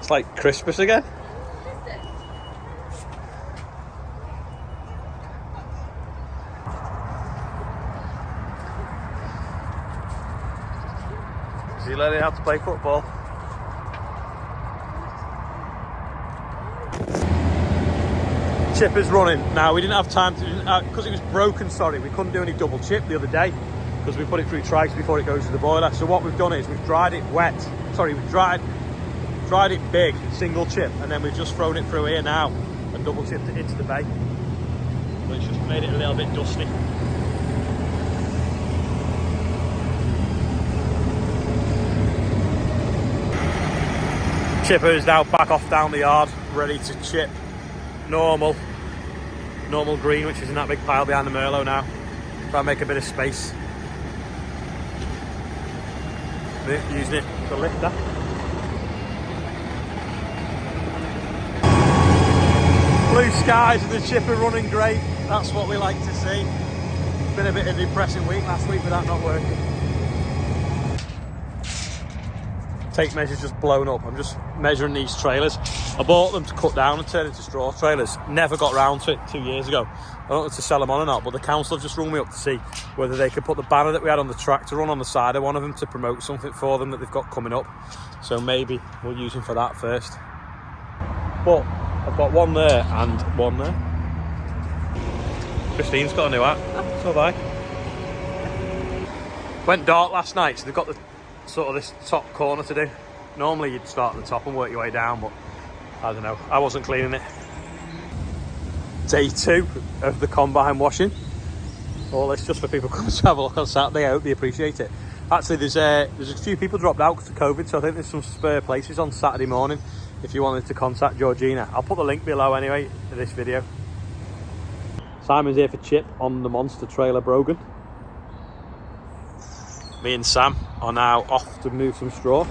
It's like Christmas again. Is he learning how to play football? Chipper's running. Now, we didn't have time to, because it was broken, sorry, we couldn't do any double chip the other day because we put it through trigs before it goes to the boiler. So what we've done is we've dried it wet. Sorry, we've dried it big, single chip, and then we've just thrown it through here now and double chipped it into the bay. But it's just made it a little bit dusty. Chipper is now back off down the yard, ready to chip normal green, which is in that big pile behind the merlo now. Try and make a bit of space. Using it to lift that. Blue skies and the chipper running great. That's what we like to see. It's been a bit of a depressing week last week with that not working. Tape measure's just blown up. I'm just measuring these trailers. I bought them to cut down and turn into straw trailers. Never got round to it 2 years ago. I don't know if to sell them on or not, but the council have just rung me up to see whether they could put the banner that we had on the tractor on the side of one of them to promote something for them that they've got coming up. So maybe we'll use them for that first. But I've got one there and one there. Christine's got a new hat. So have I. Went dark last night, so they've got the sort of this top corner to do. Normally you'd start at the top and work your way down, but I don't know, I wasn't cleaning it. Day 2 of the combine washing. All this just for people coming to have a look on Saturday. I hope they appreciate it. Actually, there's a few people dropped out because of COVID, so I think there's some spare places on Saturday morning if you wanted to contact Georgina. I'll put the link below anyway to this video. Simon's here for chip on the monster trailer Brogan. Me and Sam are now off to move some straw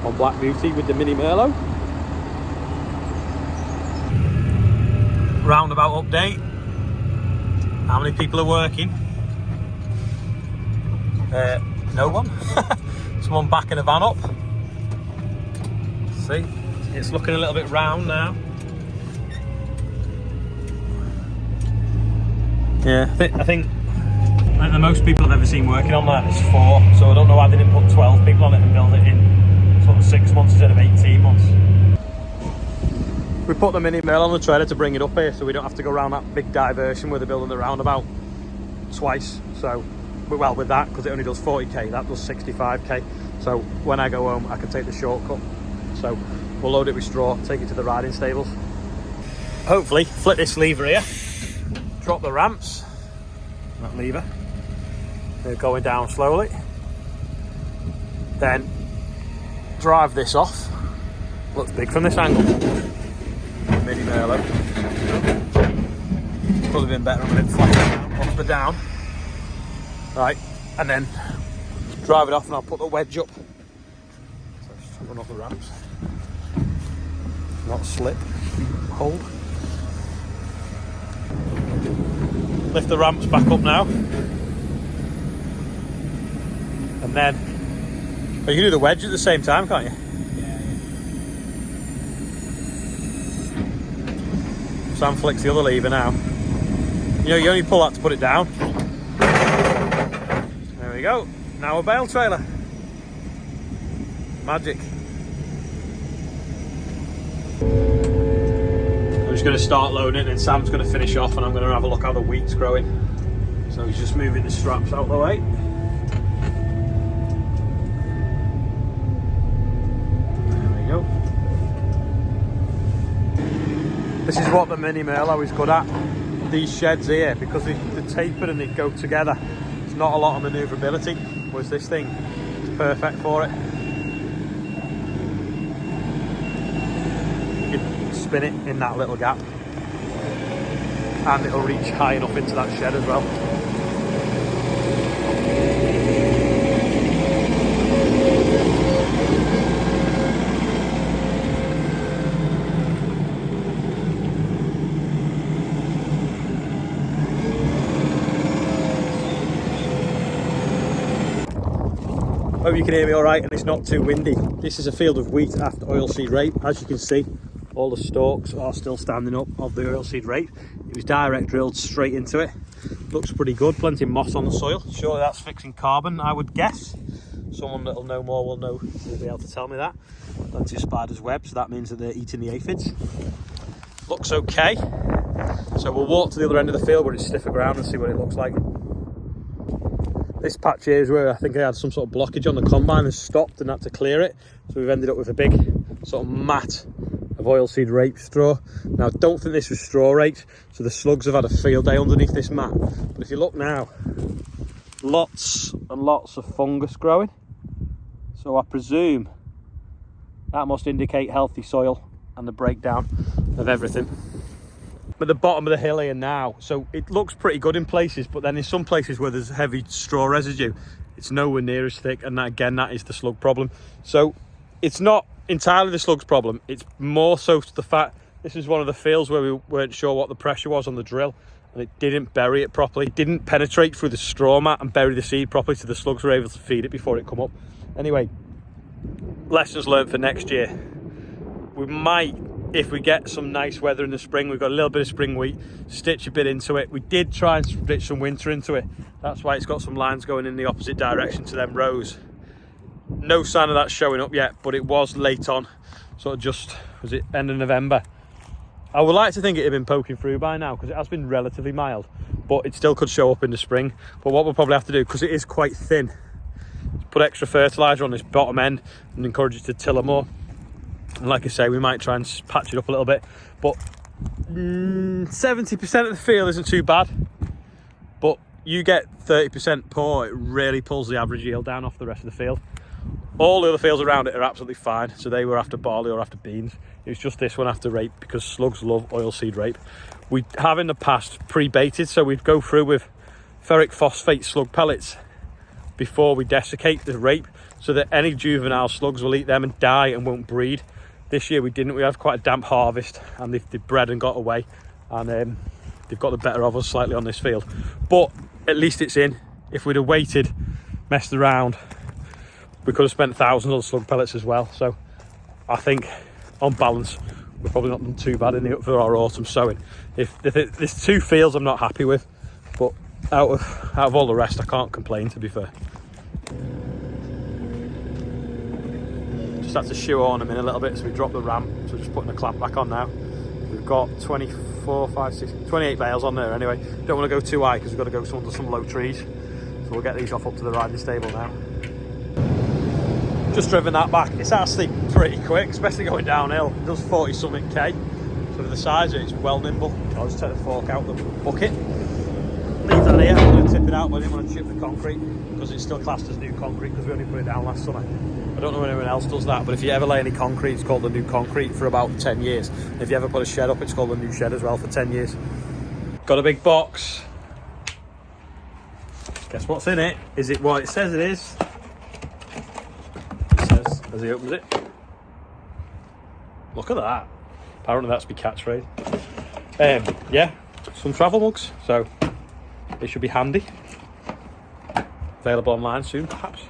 on Black Beauty with the mini merlo. Roundabout update. How many people are working? No one. Someone backing a van up. See, it's looking a little bit round now. Yeah, I think the most people I've ever seen working on that is 4, so I don't know why they didn't put 12 people on it and build it in sort of 6 months instead of 18 months. We put the mini mill on the trailer to bring it up here so we don't have to go around that big diversion where they're building the roundabout twice. So, well, with that, because it only does 40k, that does 65k. So when I go home, I can take the shortcut. So we'll load it with straw, take it to the riding stables. Hopefully, flip this lever here, drop the ramps, that lever. They're going down slowly. Then drive this off. Looks big from this angle. Mini merlo. Probably been better when it's flat off the down. Right, and then drive it off and I'll put the wedge up. So just run off the ramps. Not slip, hold. Lift the ramps back up now. And then, well, you can do the wedge at the same time, can't you? Sam flicks the other lever now. You know, you only pull that to put it down. There we go. Now a bale trailer. Magic. I'm just going to start loading it and Sam's going to finish off and I'm going to have a look how the wheat's growing. So he's just moving the straps out of the way. This is what the mini merlo is good at. These sheds here, because they're tapered and they go together, there's not a lot of manoeuvrability, whereas this thing is perfect for it. You can spin it in that little gap and it'll reach high enough into that shed as well. Hope you can hear me all right and it's not too windy. This is a field of wheat after oilseed rape. As you can see, all the stalks are still standing up of the oilseed rape. It was direct drilled straight into it. Looks pretty good, plenty of moss on the soil. Surely that's fixing carbon, I would guess. Someone that'll know more will be able to tell me that. Plenty of spiders' webs, so that means that they're eating the aphids. Looks okay. So we'll walk to the other end of the field where it's stiffer ground and see what it looks like. This patch here is where I think I had some sort of blockage on the combine and stopped and had to clear it. So we've ended up with a big sort of mat of oilseed rape straw. Now I don't think this was straw raked, so the slugs have had a field day underneath this mat. But if you look now, lots and lots of fungus growing. So I presume that must indicate healthy soil and the breakdown of everything. At the bottom of the hill here now, so it looks pretty good in places, but then in some places where there's heavy straw residue, it's nowhere near as thick, and that, again, that is the slug problem. So it's not entirely the slug's problem, it's more so the fact this is one of the fields where we weren't sure what the pressure was on the drill, and it didn't bury it properly. It didn't penetrate through the straw mat and bury the seed properly, so the slugs were able to feed it before it come up. Anyway, lessons learned for next year. We might, if we get some nice weather in the spring, we've got a little bit of spring wheat, stitch a bit into it. We did try and stitch some winter into it. That's why it's got some lines going in the opposite direction to them rows. No sign of that showing up yet, but it was late on, sort of just, was it end of November? I would like to think it had been poking through by now because it has been relatively mild, but it still could show up in the spring. But what we'll probably have to do, because it is quite thin, is put extra fertiliser on this bottom end and encourage it to tiller more. And like I say, we might try and patch it up a little bit, but 70% of the field isn't too bad. But you get 30% poor, it really pulls the average yield down off the rest of the field. All the other fields around it are absolutely fine, so they were after barley or after beans. It was just this one after rape, because slugs love oilseed rape. We have in the past pre-baited, so we'd go through with ferric phosphate slug pellets before we desiccate the rape, so that any juvenile slugs will eat them and die and won't breed. This year we didn't. We had quite a damp harvest, and they've bred and got away, and they've got the better of us slightly on this field. But at least it's in. If we'd have waited, messed around, we could have spent thousands on slug pellets as well. So I think on balance we're probably not done too bad for our autumn sowing. If there's two fields I'm not happy with, but out of all the rest I can't complain, to be fair. Just had to shoe on them in a little bit, so we dropped the ramp, so just putting the clamp back on now. We've got 28 bales on there anyway. Don't want to go too high because we've got to go under some low trees, so we'll get these off up to the riding stable now. Just driven that back. It's actually pretty quick, especially going downhill. It does 40 something K, so for the size of it, it's well nimble. I'll just take the fork out the bucket, leave that here. I'm going to tip it out, but I didn't want to chip the concrete because it's still classed as new concrete because we only put it down last summer. I don't know if anyone else does that, but if you ever lay any concrete, it's called the new concrete for about 10 years. And if you ever put a shed up, it's called the new shed as well for 10 years. Got a big box. Guess what's in it? Is it what it says it is? It says as he opens it. Look at that. Apparently that's my catchphrase. Yeah, some travel mugs, so they should be handy. Available online soon, perhaps.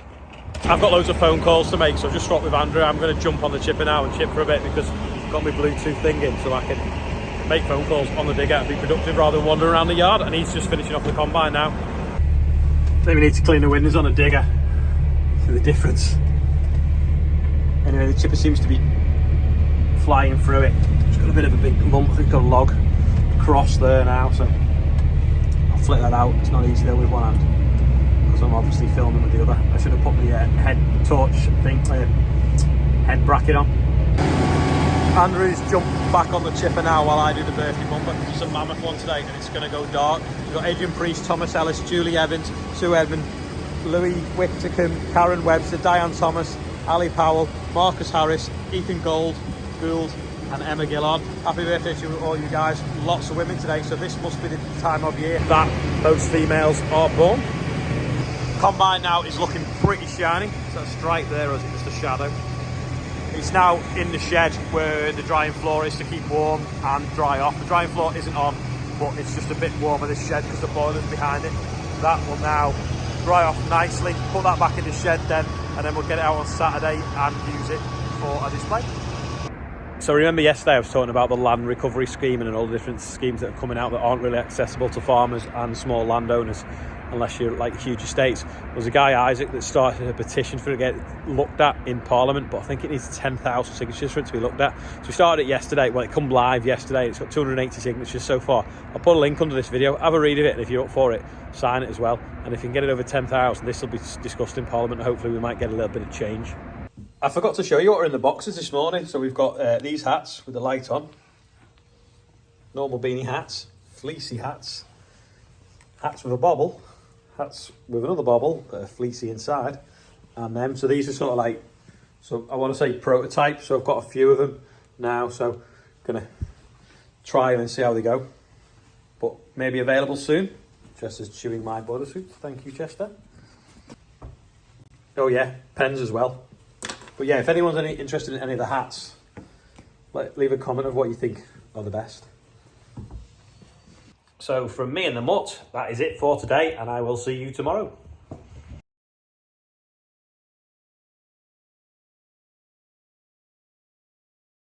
I've got loads of phone calls to make, so I've just swapped with Andrew. I'm going to jump on the chipper now and chip for a bit because I've got my Bluetooth thing in, so I can make phone calls on the digger and be productive rather than wandering around the yard. And he's just finishing off the combine now. Maybe need to clean the windows on a digger. See the difference. Anyway, the chipper seems to be flying through it. It's got a bit of a big lump. I think got a log across there now, so I'll flick that out. It's not easy though with one hand, I'm obviously filming with the other. I should have put the head torch thing, head bracket on. Andrew's jumped back on the chipper now while I do the birthday bumper because it's a mammoth one today and it's going to go dark. We've got Adrian Priest, Thomas Ellis, Julie Evans, Sue Edmond, Louis Wickham, Karen Webster, Diane Thomas, Ali Powell, Marcus Harris, Ethan Gould, and Emma Gillard. Happy birthday to all you guys. Lots of women today, so this must be the time of year that most females are born. Combine now is looking pretty shiny. So that stripe there, or is it just a shadow? It's now in the shed where the drying floor is to keep warm and dry off. The drying floor isn't on, but it's just a bit warmer, this shed, because the boiler's behind it. That will now dry off nicely. Put that back in the shed then, and then we'll get it out on Saturday and use it for a display. So remember yesterday I was talking about the land recovery scheme and all the different schemes that are coming out that aren't really accessible to farmers and small landowners unless you're like huge estates. There's a guy, Isaac, that started a petition for it to get looked at in Parliament, but I think it needs 10,000 signatures for it to be looked at. So we started it yesterday. Well, it come live yesterday. It's got 280 signatures so far. I'll put a link under this video. Have a read of it, and if you're up for it, sign it as well. And if you can get it over 10,000, this will be discussed in Parliament. Hopefully we might get a little bit of change. I forgot to show you what are in the boxes this morning. So we've got these hats with the light on. Normal beanie hats, fleecy hats, hats with a bobble, hats with another bobble that are fleecy inside, and them. So these are sort of like, so I want to say prototype. So I've got a few of them now. So gonna try them and see how they go. But maybe available soon. Chester's chewing my border suit. Thank you, Chester. Oh yeah, pens as well. But yeah, if anyone's interested in any of the hats, leave a comment of what you think are the best. So from me and the mutt, that is it for today, and I will see you tomorrow.